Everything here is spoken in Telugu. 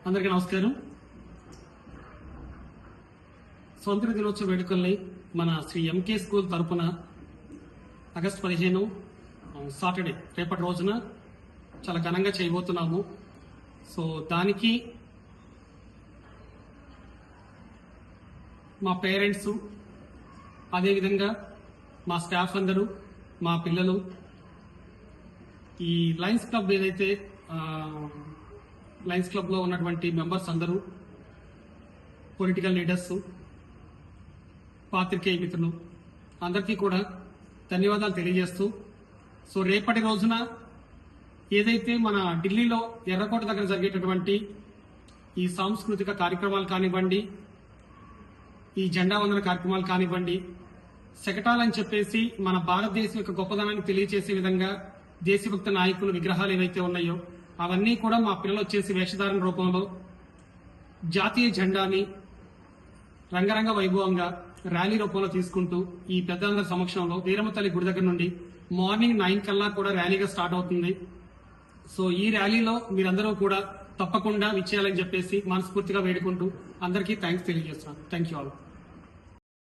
అందరికీ నమస్కారం. స్వాతంత్ర దినోత్సవ వేడుకల్ని మన శ్రీ ఎంకే స్కూల్ తరపున ఆగస్టు 15 సాటర్డే రేపటి రోజున చాలా ఘనంగా చేయబోతున్నాము. సో దానికి మా పేరెంట్స్, అదేవిధంగా మా స్టాఫ్ అందరూ, మా పిల్లలు, ఈ లయన్స్ క్లబ్ ఏదైతే లయన్స్ క్లబ్ లో ఉన్నటువంటి మెంబర్స్ అందరూ, పొలిటికల్ లీడర్స్, పాత్రికేయ మిత్రులు అందరికీ కూడా ధన్యవాదాలు తెలియజేస్తూ, సో రేపటి రోజున ఏదైతే మన ఢిల్లీలో ఎర్రకోట దగ్గర జరిగేటటువంటి ఈ సాంస్కృతిక కార్యక్రమాలు కానివ్వండి, ఈ జెండా వందన కార్యక్రమాలు కానివ్వండి, శకటాలని చెప్పేసి మన భారతదేశం యొక్క గొప్పదనాన్ని తెలియజేసే విధంగా దేశభక్త నాయకులు విగ్రహాలు ఏవైతే ఉన్నాయో అవన్నీ కూడా మా పిల్లలు వచ్చేసి వేషధారణ రూపంలో జాతీయ జెండాని రంగరంగ వైభవంగా ర్యాలీ రూపంలో తీసుకుంటూ ఈ పెద్దలందరి సమక్షంలో వీరమ్మ తల్లి గుడి దగ్గర నుండి మార్నింగ్ 9 కల్లా కూడా ర్యాలీగా స్టార్ట్ అవుతుంది. సో ఈ ర్యాలీలో మీరందరూ కూడా తప్పకుండా విచ్చేయాలని చెప్పేసి మనస్ఫూర్తిగా వేడుకుంటూ అందరికీ థ్యాంక్స్ తెలియజేస్తున్నాను. Thank you all.